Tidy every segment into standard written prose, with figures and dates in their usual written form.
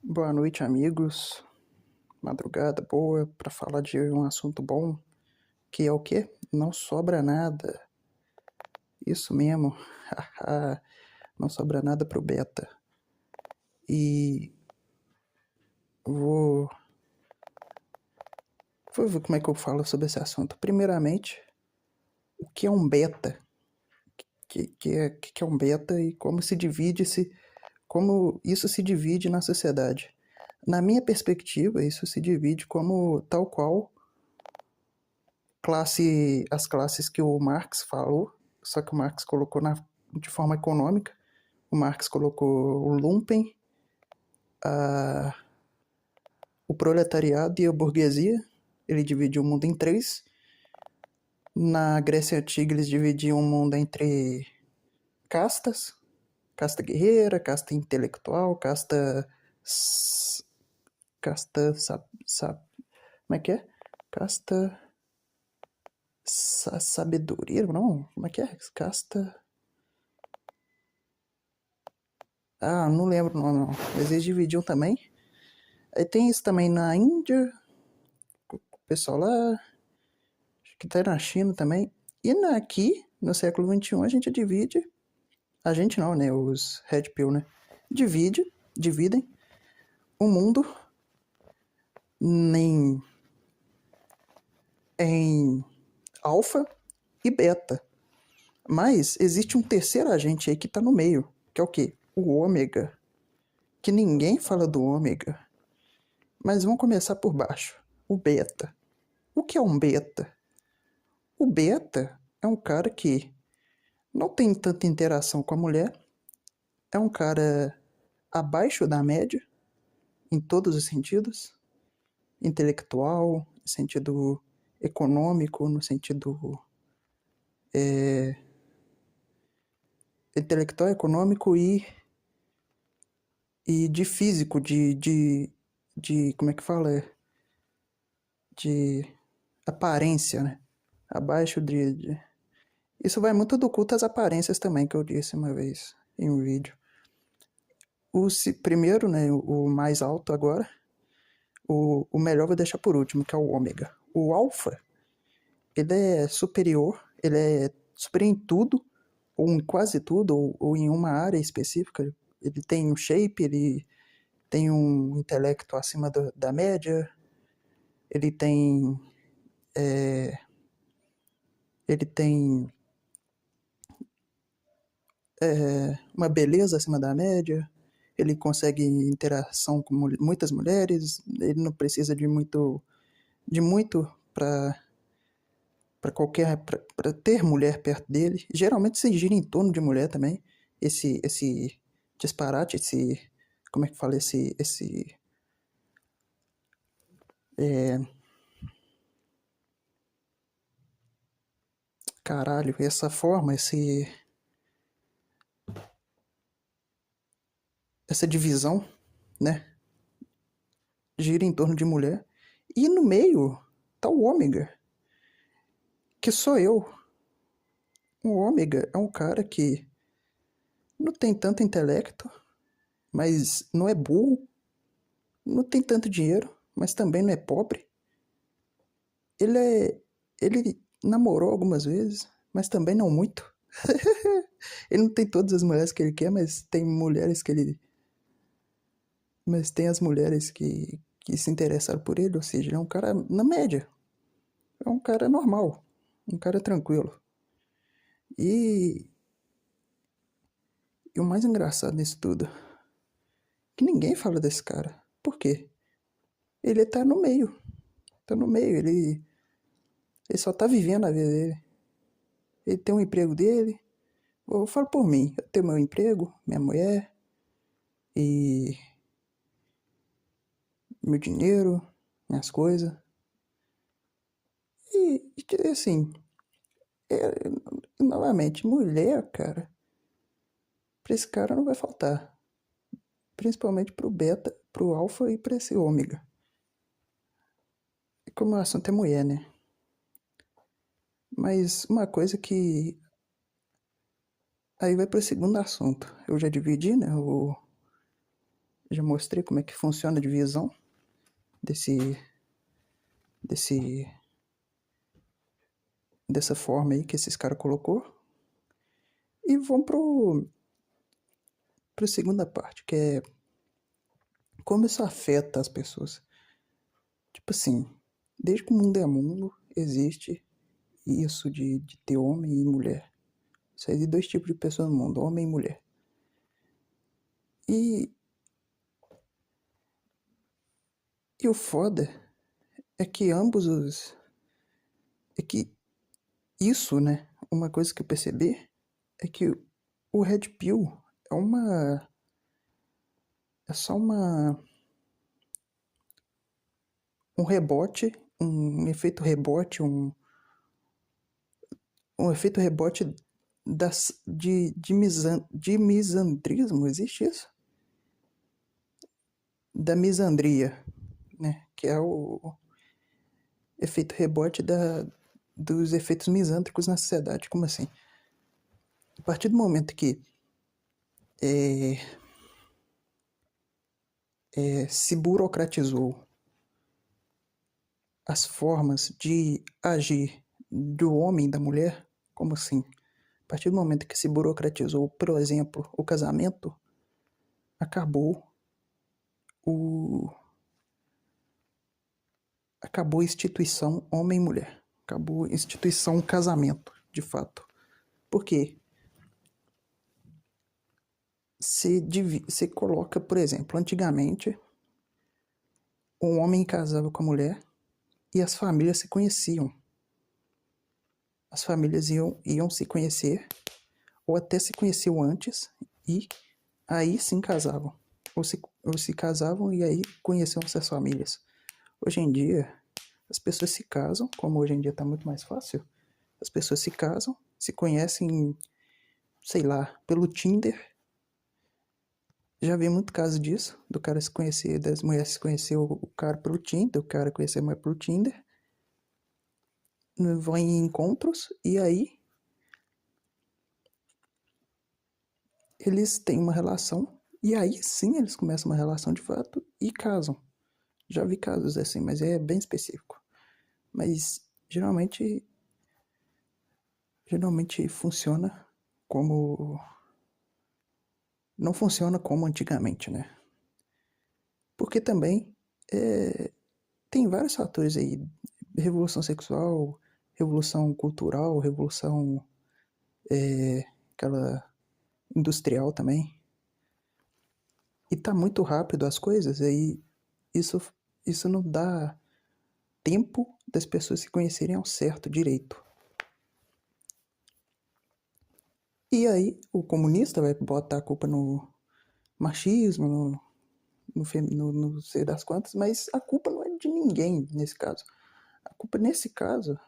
Boa noite, amigos. Madrugada boa para falar de um assunto bom, que é o quê? Não sobra nada. Isso mesmo. Não sobra nada pro Beta. E vou ver como é que eu falo sobre esse assunto. Primeiramente, o que é um beta? Que é um beta e como isso se divide na sociedade? Na minha perspectiva, isso se divide como tal qual as classes que o Marx falou, só que o Marx colocou de forma econômica. O Marx colocou o lumpen, o proletariado e a burguesia. Ele dividiu o mundo em três. Na Grécia Antiga, eles dividiam o mundo entre castas: casta guerreira, casta intelectual, casta. Como é que é? Casta. Sabedoria, não? Como é que é? Casta. Ah, não lembro o nome, não. Mas eles dividiam também. Aí tem isso também na Índia, o pessoal lá, acho que tá na China também. E aqui, no século XXI, a gente divide. A gente não, né? Os Red Pill, né? Dividem o mundo em, em alfa e beta. Mas existe um terceiro agente aí que tá no meio, que é o quê? O ômega. Que ninguém fala do ômega. Mas vamos começar por baixo. O beta. O que é um beta? O beta é um cara que não tem tanta interação com a mulher, é um cara abaixo da média, em todos os sentidos, intelectual, no sentido econômico, no sentido intelectual, econômico e de físico, de como é que fala? De aparência, né? Abaixo Isso vai muito do culto às aparências também, que eu disse uma vez em um vídeo. Primeiro, né, o mais alto agora, o melhor vou deixar por último, que é o ômega. O alfa, ele é superior, ele é superior em tudo, ou em quase tudo, ou em uma área específica. Ele tem um shape, ele tem um intelecto acima da média, ele tem ele tem uma beleza acima da média, ele consegue interação com muitas mulheres, ele não precisa de muito para ter mulher perto dele. Geralmente se gira em torno de mulher também. Esse disparate, esse como é que fala esse caralho, essa forma, essa divisão, né? Gira em torno de mulher. E no meio tá o ômega, que sou eu. O ômega é um cara que não tem tanto intelecto, mas não é burro, não tem tanto dinheiro, mas também não é pobre. Ele é. Ele namorou algumas vezes, mas também não muito. Ele não tem todas as mulheres que ele quer, mas tem mulheres que ele. Mas tem as mulheres que se interessaram por ele, ou seja, ele é um cara na média. É um cara normal. Um cara tranquilo. E, e o mais engraçado nisso tudo, que ninguém fala desse cara. Por quê? Ele tá no meio. Tá no meio, ele só tá vivendo a vida dele. Ele tem um emprego dele. Eu falo por mim, eu tenho meu emprego, minha mulher e meu dinheiro, minhas coisas. E assim, é, novamente, mulher, cara, pra esse cara não vai faltar. Principalmente pro beta, pro alfa e pra esse ômega. E como o assunto é mulher, né? Mas uma coisa que. Aí vai pro segundo assunto. Eu já dividi, né? Já mostrei como é que funciona a divisão desse, desse, dessa forma aí que esses caras colocou. E vamos pra segunda parte, que é como isso afeta as pessoas. Tipo assim, desde que o mundo é mundo, existe isso de ter homem e mulher. Só existe dois tipos de pessoas no mundo, homem e mulher. E, e o foda é que ambos os. É que isso, né? Uma coisa que eu percebi é que o Red Pill é uma. É só um rebote, um efeito rebote, um efeito rebote de misandrismo, existe isso? Da misandria, né? Que é o efeito rebote dos efeitos misândricos na sociedade. Como assim? A partir do momento que é, se burocratizou as formas de agir do homem e da mulher, como assim? A partir do momento que se burocratizou, por exemplo, o casamento, acabou o acabou a instituição homem e mulher. Acabou a instituição casamento, de fato. Por quê? Você coloca, por exemplo, antigamente, um homem casava com a mulher e as famílias se conheciam. As famílias iam se conhecer, ou até se conheciam antes, e aí sim casavam. Ou se casavam e aí conheciam essas famílias. Hoje em dia, as pessoas se casam, como hoje em dia está muito mais fácil, as pessoas se casam, se conhecem, sei lá, pelo Tinder. Já vi muito caso disso, do cara se conhecer, das mulheres se conhecer o cara pelo Tinder, o cara conhecer a mulher pelo Tinder, vão em encontros e aí eles têm uma relação e aí sim eles começam uma relação de fato e casam. Já vi casos assim, mas é bem específico. Mas geralmente funciona como não funciona como antigamente, né? Porque também tem vários fatores aí, revolução sexual, revolução cultural, revolução aquela industrial também. E tá muito rápido as coisas, aí isso, isso não dá tempo das pessoas se conhecerem ao certo, direito. E aí o comunista vai botar a culpa no machismo, no não sei das quantas, mas a culpa não é de ninguém nesse caso. A culpa nesse caso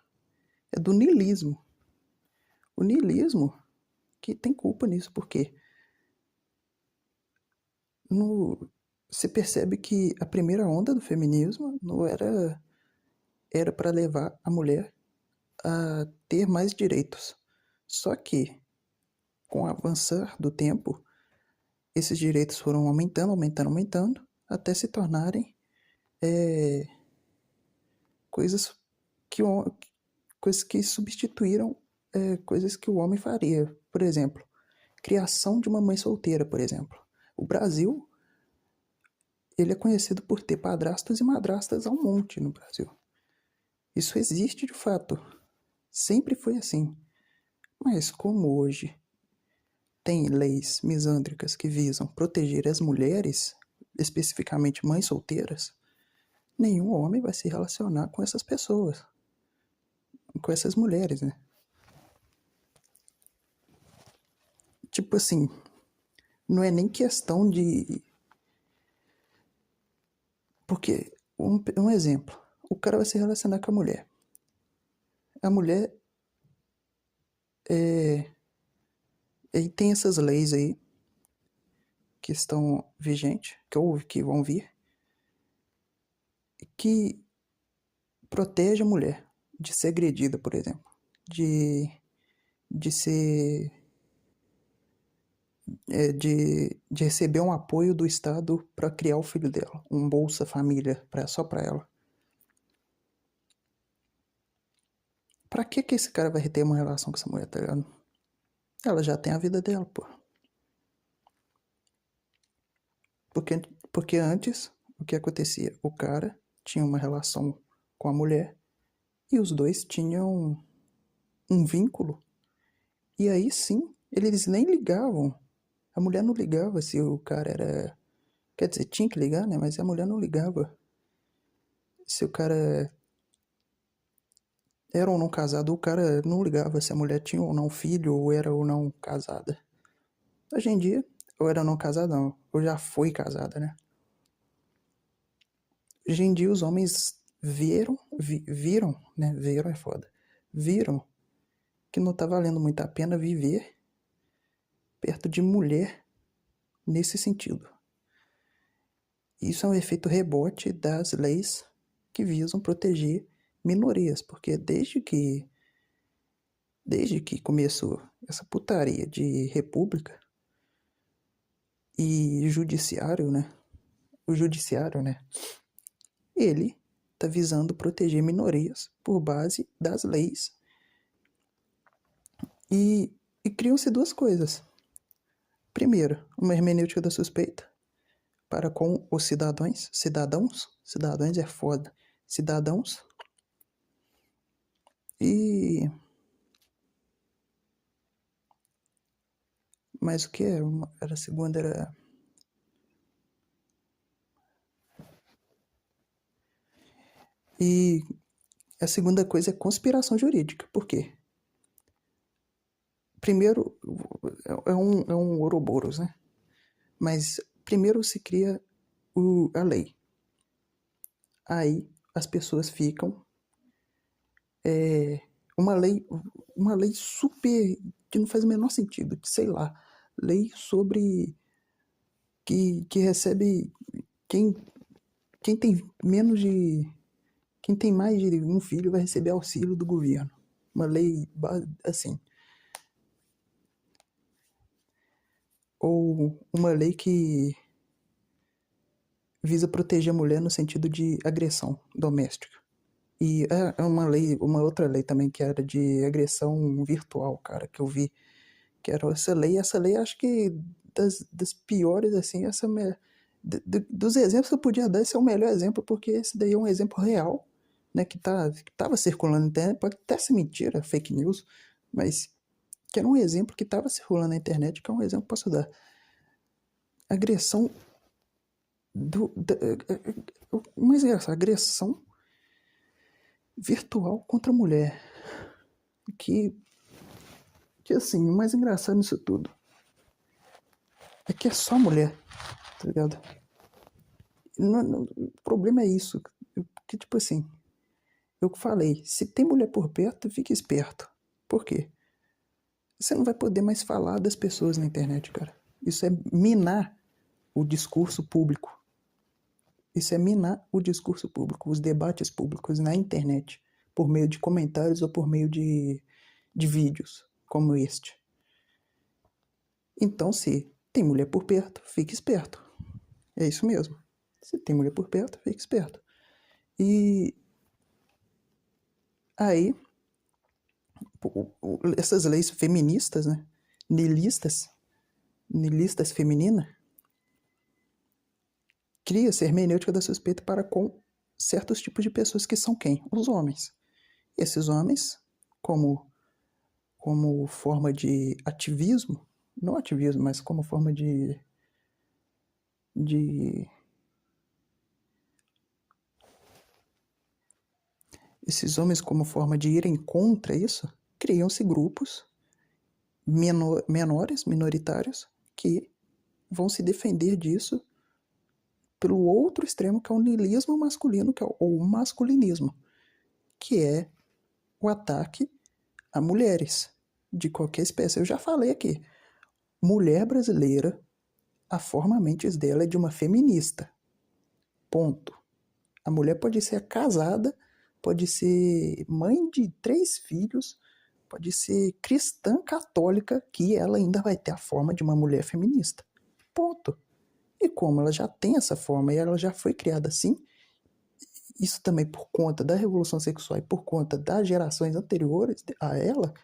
é do niilismo. O niilismo que tem culpa nisso, porque no, se percebe que a primeira onda do feminismo não era para levar a mulher a ter mais direitos. Só que, com o avançar do tempo, esses direitos foram aumentando, aumentando, aumentando, até se tornarem é, coisas que, coisas que substituíram coisas que o homem faria. Por exemplo, criação de uma mãe solteira, por exemplo. O Brasil, ele é conhecido por ter padrastos e madrastas a um monte no Brasil. Isso existe de fato. Sempre foi assim. Mas como hoje tem leis misândricas que visam proteger as mulheres, especificamente mães solteiras, nenhum homem vai se relacionar com essas pessoas, com essas mulheres, né? Tipo assim, não é nem questão de. Porque, um exemplo, o cara vai se relacionar com a mulher. A mulher é. E tem essas leis aí que estão vigentes, que vão vir, que protege a mulher de ser agredida, por exemplo, de, de ser de receber um apoio do Estado para criar o filho dela, um Bolsa Família só para ela. Pra que esse cara vai ter uma relação com essa mulher, tá ligado? Ela já tem a vida dela, pô. Porque antes, o que acontecia? O cara tinha uma relação com a mulher e os dois tinham um vínculo. E aí sim, eles nem ligavam. A mulher não ligava se o cara era... Quer dizer, tinha que ligar, né? Mas a mulher não ligava se o cara era ou não casado. O cara não ligava se a mulher tinha ou não filho, ou era ou não casada. Hoje em dia, eu era não casada, não. Eu já fui casada, né? Hoje em dia, os homens viram, né? Viram é foda. Viram que não tá valendo muito a pena viver perto de mulher nesse sentido. Isso é um efeito rebote das leis que visam proteger minorias, porque desde que começou essa putaria de república e judiciário, né? O judiciário, né? Ele tá visando proteger minorias por base das leis. E criam-se duas coisas. Primeiro, uma hermenêutica da suspeita para com os cidadãos é foda, cidadãos, e mas o que era a segunda, era... E a segunda coisa é conspiração jurídica. Por quê? Primeiro, é um ouroboros, né? Mas primeiro se cria a lei. Aí as pessoas ficam... uma lei super... que não faz o menor sentido. Sei lá. Lei sobre... que recebe... Quem tem menos de... Quem tem mais de um filho vai receber auxílio do governo. Uma lei assim. Ou uma lei que visa proteger a mulher no sentido de agressão doméstica. E é uma outra lei também que era de agressão virtual, cara, que eu vi. Que era essa lei acho que das piores, assim, dos exemplos que eu podia dar, esse é o melhor exemplo, porque esse daí é um exemplo real, né, que tava circulando na internet, pode até ser mentira, fake news, mas que era um exemplo que tava circulando na internet, que é um exemplo que posso dar. Agressão mais engraçado, agressão virtual contra a mulher. Que assim, o mais engraçado nisso tudo é que é só mulher, tá ligado? O problema é isso, que tipo assim, eu falei, se tem mulher por perto, fique esperto. Por quê? Você não vai poder mais falar das pessoas na internet, cara. Isso é minar o discurso público. Isso é minar o discurso público, os debates públicos na internet, por meio de comentários ou por meio de vídeos como este. Então, se tem mulher por perto, fique esperto. É isso mesmo. Se tem mulher por perto, fique esperto. E aí, essas leis feministas, né? Nihilistas femininas, cria-se hermenêutica da suspeita para com certos tipos de pessoas que são quem? Os homens. Esses homens, como forma de ativismo, não ativismo, mas como forma de esses homens como forma de irem contra isso, criam-se grupos menores, minoritários, que vão se defender disso pelo outro extremo, que é o niilismo masculino, que é o masculinismo, que é o ataque a mulheres de qualquer espécie. Eu já falei aqui, mulher brasileira, a forma mentes dela é de uma feminista. Ponto. A mulher pode ser casada, pode ser mãe de 3 filhos, pode ser cristã católica, que ela ainda vai ter a forma de uma mulher feminista. Ponto. E como ela já tem essa forma e ela já foi criada assim, isso também por conta da revolução sexual e por conta das gerações anteriores a ela,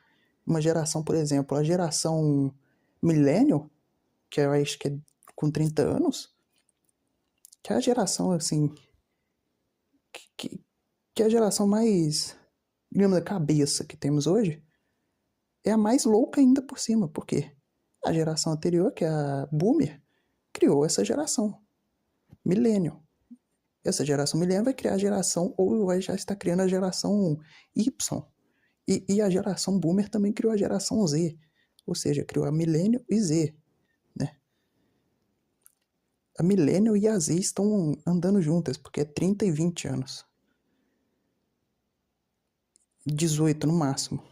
uma geração, por exemplo, a geração millennial, que eu acho que é com 30 anos, que é a geração, assim, que é a geração mais, digamos, da cabeça que temos hoje, é a mais louca ainda por cima. Por quê? A geração anterior, que é a Boomer, criou essa geração, Millennial. Essa geração Millennial vai criar a geração, ou vai já estar criando a geração Y. E a geração Boomer também criou a geração Z. Ou seja, criou a Millennial e Z, né? A Millennial e a Z estão andando juntas, porque é 30 e 20 anos. 18 no máximo.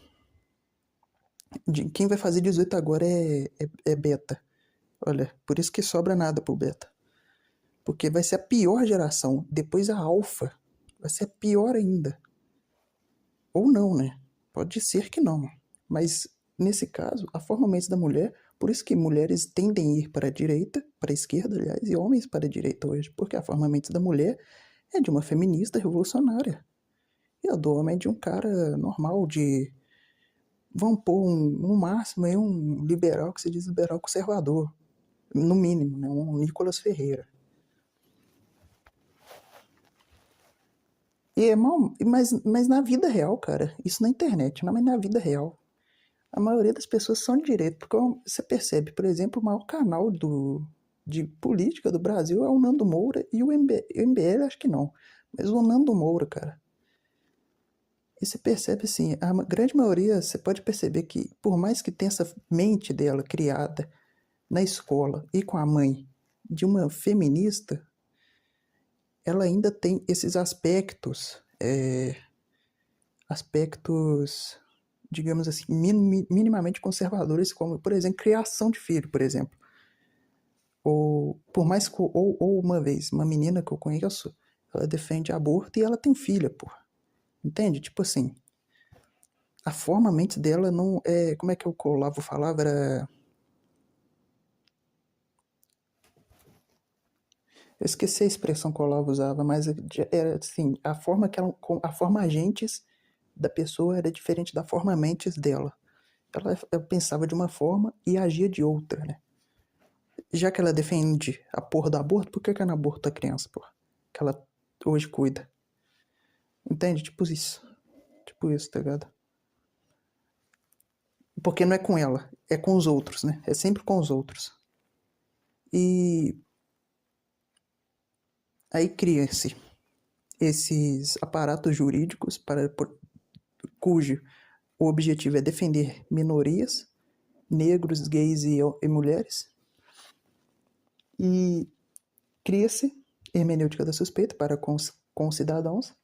Quem vai fazer 18 agora é beta. Olha, por isso que sobra nada pro beta. Porque vai ser a pior geração. Depois a alfa. Vai ser a pior ainda. Ou não, né? Pode ser que não. Mas, nesse caso, a forma mente da mulher... Por isso que mulheres tendem a ir para a direita, para a esquerda, aliás, e homens para a direita hoje. Porque a forma mente da mulher é de uma feminista revolucionária. E a do homem é de um cara normal, de... Vamos pôr no máximo aí um liberal que se diz liberal conservador. No mínimo, né? Um Nicolas Ferreira. E é mal, mas na vida real, cara, isso na internet, não, mas na vida real, a maioria das pessoas são de direita, porque você percebe, por exemplo, o maior canal de política do Brasil é o Nando Moura e o MBL, acho que não, mas o Nando Moura, cara. E você percebe assim, a grande maioria, você pode perceber que, por mais que tenha essa mente dela criada na escola e com a mãe de uma feminista, ela ainda tem esses aspectos, digamos assim, minimamente conservadores, como, por exemplo, criação de filho, por exemplo. Ou, por mais que, ou uma vez, uma menina que eu conheço, ela defende aborto e ela tem filha, porra. Entende? Tipo assim, a forma mente dela não é... Como é que o Olavo falava? Era... Eu esqueci a expressão que o Olavo usava, mas era assim, a forma que ela, a forma agentes da pessoa era diferente da forma mentes dela. Ela pensava de uma forma e agia de outra, né? Já que ela defende a porra do aborto, por que ela não aborta a criança, porra? Que ela hoje cuida. Entende? Tipo isso. Tipo isso, tá ligado? Porque não é com ela, é com os outros, né? É sempre com os outros. E aí cria-se esses aparatos jurídicos cujo o objetivo é defender minorias, negros, gays e mulheres. E cria-se hermenêutica da suspeita para com os cidadãos.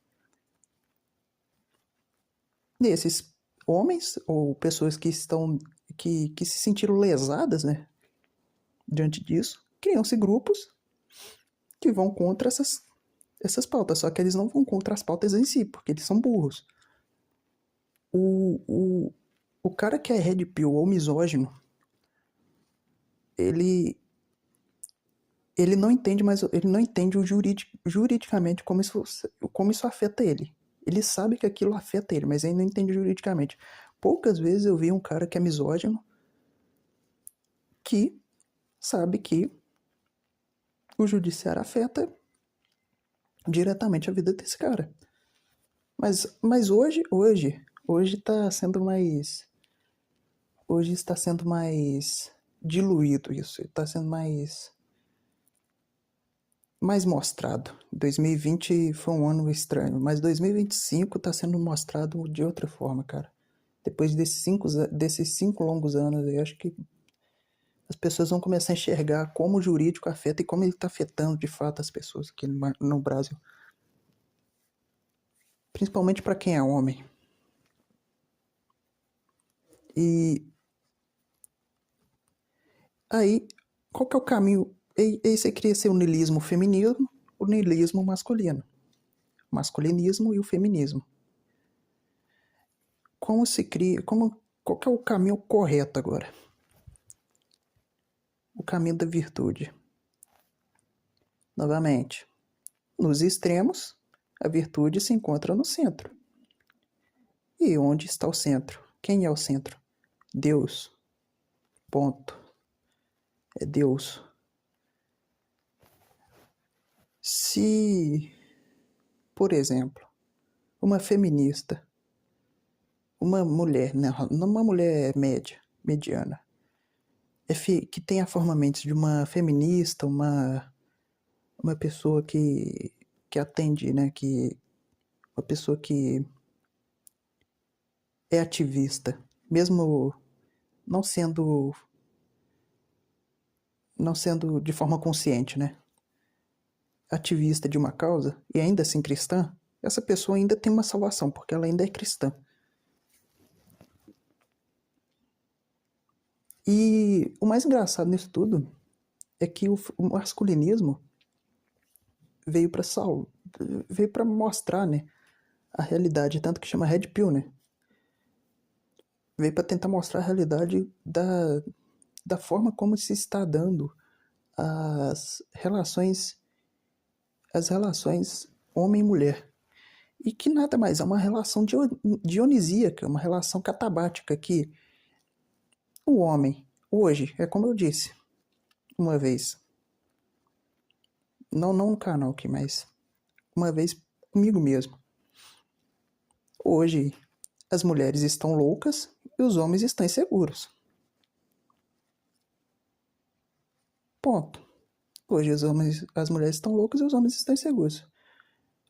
E esses homens ou pessoas que estão que se sentiram lesadas, né, diante disso, criam-se grupos que vão contra essas pautas, só que eles não vão contra as pautas em si, porque eles são burros. O cara que é red pill ou misógino, ele não entende, mas ele não entende juridicamente como isso afeta ele. Ele sabe que aquilo afeta ele, mas ele não entende juridicamente. Poucas vezes eu vi um cara que é misógino que sabe que o judiciário afeta diretamente a vida desse cara. Mas hoje está sendo mais... Hoje está sendo mais diluído isso. Está sendo mais mostrado. 2020 foi um ano estranho, mas 2025 está sendo mostrado de outra forma, cara. Depois desses 5 longos anos, eu acho que as pessoas vão começar a enxergar como o jurídico afeta e como ele está afetando de fato as pessoas aqui no Brasil. Principalmente para quem é homem. E aí, qual que é o caminho? Aí você cria o niilismo feminino, o niilismo masculino. O masculinismo e o feminismo. Como Qual que é o caminho correto agora? O caminho da virtude. Novamente, nos extremos, a virtude se encontra no centro. E onde está o centro? Quem é o centro? Deus. Ponto. É Deus. Se, por exemplo, uma feminista, uma mulher, não uma mulher média, mediana, que tem a forma mente de uma feminista, uma pessoa que atende, né, uma pessoa que é ativista, mesmo não sendo não sendo de forma consciente, né, ativista de uma causa e ainda assim cristã, essa pessoa ainda tem uma salvação, porque ela ainda é cristã. E o mais engraçado nisso tudo é que o masculinismo veio para veio para mostrar, né, a realidade, tanto que chama Red Pill, né? Veio para tentar mostrar a realidade da forma como se está dando as relações homem e mulher. E que nada mais é uma relação dionisíaca, uma relação catabática que o homem, hoje, é como eu disse uma vez, não no canal aqui, mas uma vez comigo mesmo. Hoje, as mulheres estão loucas e os homens estão inseguros. Ponto. Hoje as mulheres estão loucas e os homens estão inseguros.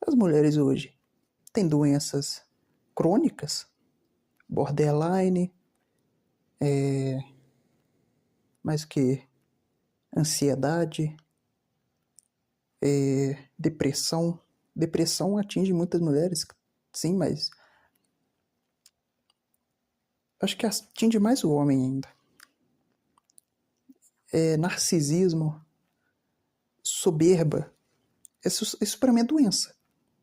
As mulheres hoje têm doenças crônicas, borderline, mais que ansiedade, depressão. Depressão atinge muitas mulheres, sim, mas acho que atinge mais o homem ainda. Narcisismo, soberba. Isso para mim é doença.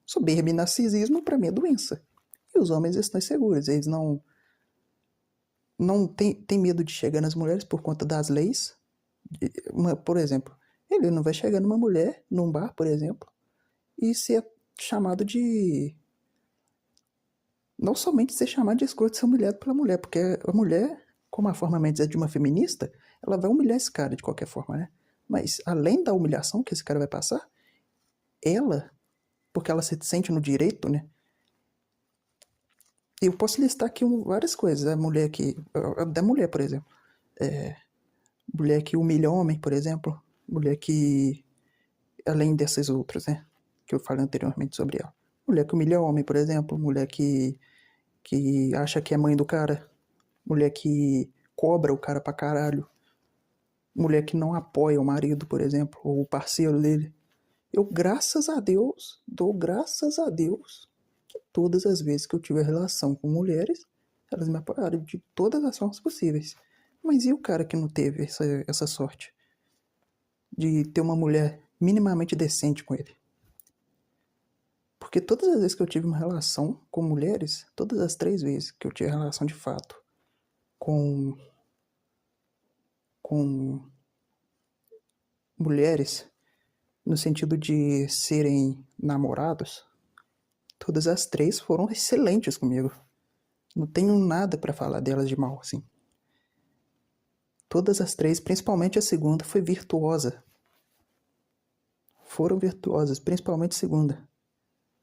Soberba e narcisismo para mim é doença. E os homens estão inseguros. Eles não têm medo de chegar nas mulheres por conta das leis. Por exemplo, ele não vai chegar numa mulher, num bar, por exemplo, e ser chamado de... Não somente ser chamado de escroto, ser humilhado pela mulher, porque a mulher, como a forma mente é de uma feminista, ela vai humilhar esse cara de qualquer forma, né? Mas além da humilhação que esse cara vai passar, ela, porque ela se sente no direito, né? Eu posso listar aqui várias coisas. Da mulher, por exemplo. Mulher que humilha homem, por exemplo. Mulher que, além dessas outras, né? Que eu falei anteriormente sobre ela. Mulher que humilha homem, por exemplo. Mulher que acha que é mãe do cara. Mulher que cobra o cara pra caralho. Mulher que não apoia o marido, por exemplo, ou o parceiro dele. Eu, graças a Deus, dou graças a Deus que todas as vezes que eu tive relação com mulheres, elas me apoiaram de todas as formas possíveis. Mas e o cara que não teve essa sorte de ter uma mulher minimamente decente com ele? Porque todas as vezes que eu tive uma relação com mulheres, todas as 3 vezes que eu tive relação de fato com mulheres, no sentido de serem namorados, todas as 3 foram excelentes comigo. Não tenho nada pra falar delas de mal, assim. Todas as 3, principalmente a segunda, foi virtuosa. Foram virtuosas, principalmente a segunda.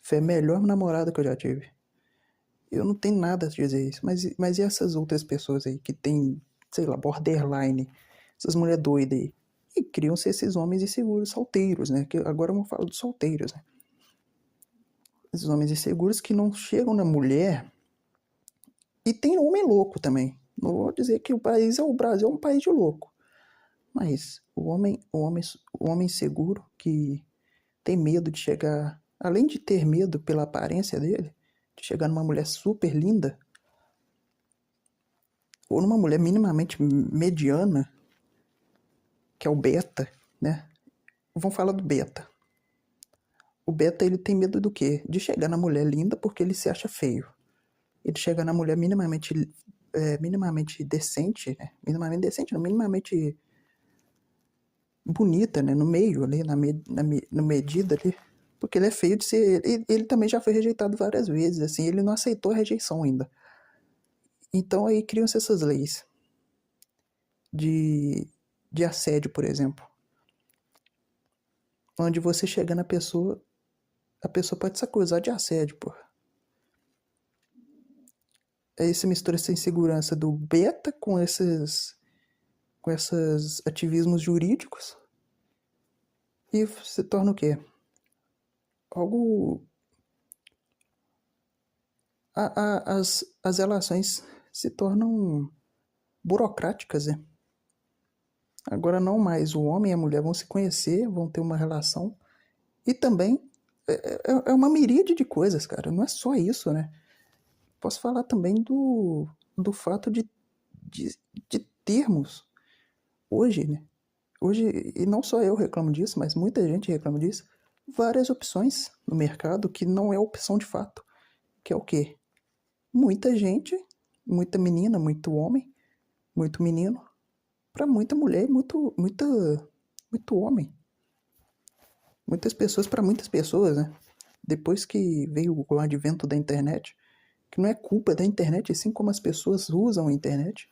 Foi a melhor namorada que eu já tive. Eu não tenho nada a dizer isso, mas e essas outras pessoas aí que tem, sei lá, borderline, essas mulheres doidas aí? E criam ser esses homens inseguros, solteiros, né? Que agora vamos falar dos solteiros, né? Esses homens inseguros que não chegam na mulher. E tem homem louco também. Não vou dizer que o Brasil é um país de louco. Mas o homem seguro que tem medo de chegar, além de ter medo pela aparência dele, de chegar numa mulher super linda, ou numa mulher minimamente mediana, que é o beta, né? Vamos falar do beta. O beta, ele tem medo do quê? De chegar na mulher linda porque ele se acha feio. Ele chega na mulher minimamente minimamente decente, né? Minimamente decente, não, minimamente bonita, né? No meio ali, na medida ali. Porque ele é feio de ser. Ele também já foi rejeitado várias vezes, assim, ele não aceitou a rejeição ainda. Então aí criam-se essas leis de assédio, por exemplo. Onde você chega na pessoa, a pessoa pode se acusar de assédio, pô. Aí você mistura essa insegurança do beta com esses ativismos jurídicos e se torna o quê? Algo. As relações se tornam burocráticas, né? Agora não mais o homem e a mulher vão se conhecer, vão ter uma relação. E também é uma miríade de coisas, cara. Não é só isso, né? Posso falar também do fato de, de termos hoje, né? Hoje, e não só eu reclamo disso, mas muita gente reclama disso, várias opções no mercado que não é opção de fato. Que é o quê? Muita gente, muita menina, muito homem, muito menino, para muita mulher, muito homem. Muitas pessoas para muitas pessoas, né? Depois que veio o advento da internet, que não é culpa da internet, assim como as pessoas usam a internet,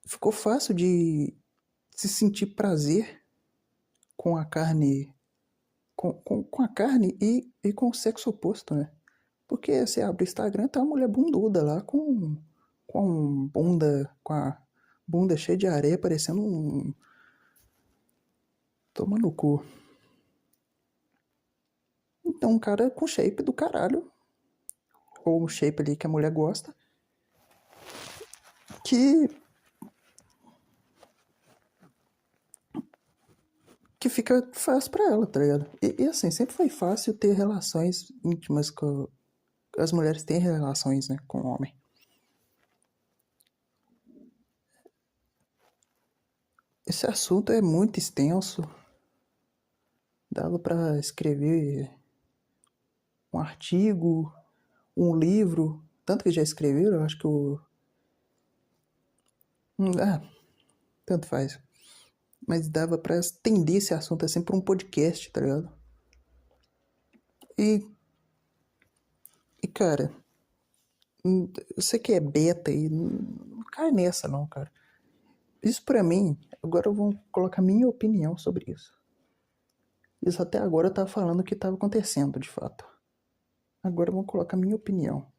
ficou fácil de se sentir prazer com a carne, com a carne e com o sexo oposto, né? Porque você abre o Instagram, tá uma mulher bunduda lá com a bunda cheia de areia, parecendo um. Toma no cu. Então, um cara com shape do caralho, ou o shape ali que a mulher gosta, que que fica fácil pra ela, tá ligado? E assim, sempre foi fácil ter relações íntimas com. As mulheres têm relações, né, com o homem. Esse assunto é muito extenso, dava pra escrever um artigo, um livro, tanto que já escreveram, eu acho que o. Ah, tanto faz. Mas dava pra estender esse assunto assim pra um podcast, tá ligado? E, e cara, você que é beta aí, não cai nessa não, cara. Isso pra mim, agora eu vou colocar minha opinião sobre isso. Isso até agora eu tava falando o que tava acontecendo, de fato. Agora eu vou colocar minha opinião.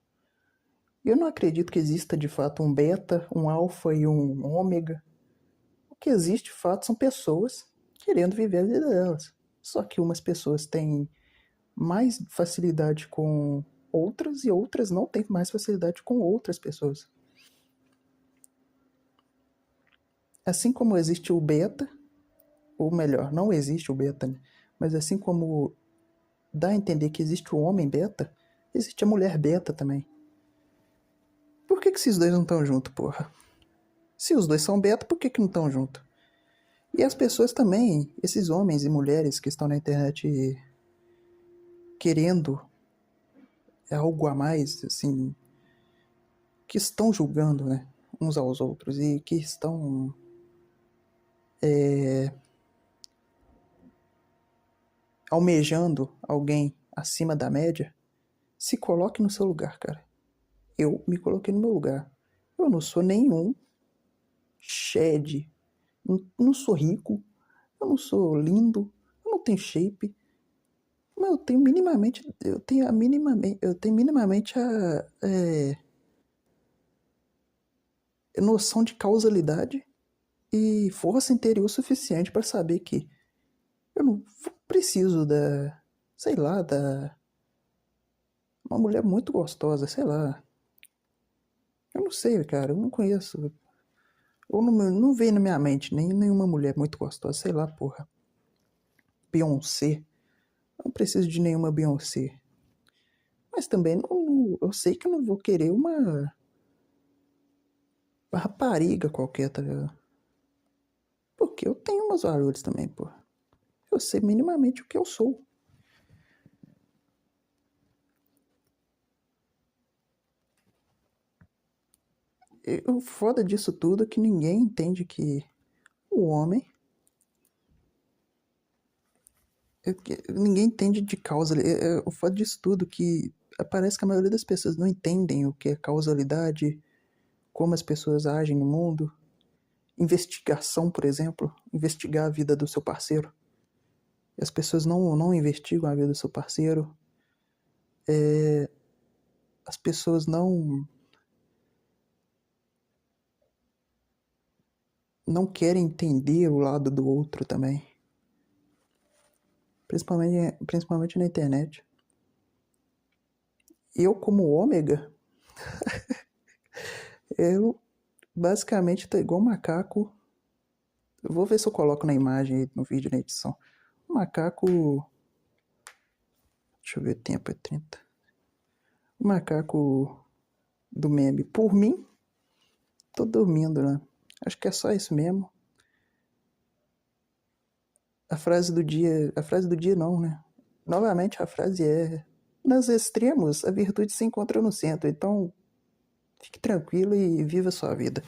Eu não acredito que exista de fato um beta, um alfa e um ômega. O que existe de fato são pessoas querendo viver a vida delas. Só que umas pessoas têm mais facilidade com outras e outras não têm mais facilidade com outras pessoas. Assim como existe o beta, ou melhor, não existe o beta, né? Mas assim como dá a entender que existe o homem beta, existe a mulher beta também. Por que esses dois não estão juntos, porra? Se os dois são beta, por que não estão juntos? E as pessoas também, esses homens e mulheres que estão na internet querendo algo a mais, assim, que estão julgando, né, uns aos outros e que estão almejando alguém acima da média, se coloque no seu lugar, cara. Eu me coloquei no meu lugar. Eu não sou nenhum shed, não sou rico, eu não sou lindo, eu não tenho shape, mas eu tenho minimamente noção de causalidade e força interior suficiente para saber que eu não preciso sei lá, uma mulher muito gostosa, sei lá. Eu não sei, cara, eu não conheço. Ou não veio na minha mente nenhuma mulher muito gostosa, sei lá, porra. Beyoncé. Eu não preciso de nenhuma Beyoncé. Mas também eu sei que eu não vou querer uma rapariga qualquer, tá ligado? Porque eu tenho meus valores também, porra. Eu sei minimamente o que eu sou. O foda disso tudo é que ninguém entende que o homem. Ninguém entende de causa. O foda disso tudo é que parece que a maioria das pessoas não entendem o que é causalidade, como as pessoas agem no mundo. Investigação, por exemplo, investigar a vida do seu parceiro. As pessoas não investigam a vida do seu parceiro. As pessoas não querem entender o lado do outro também. Principalmente na internet. Eu, como ômega, eu basicamente tô igual um macaco. Eu vou ver se eu coloco na imagem aí, no vídeo, na edição. Um macaco. Deixa eu ver, o tempo é 30. O macaco do meme. Por mim, tô dormindo, né? Acho que é só isso mesmo. A frase do dia não, né? Novamente a frase é: nos extremos, a virtude se encontra no centro. Então, fique tranquilo e viva a sua vida.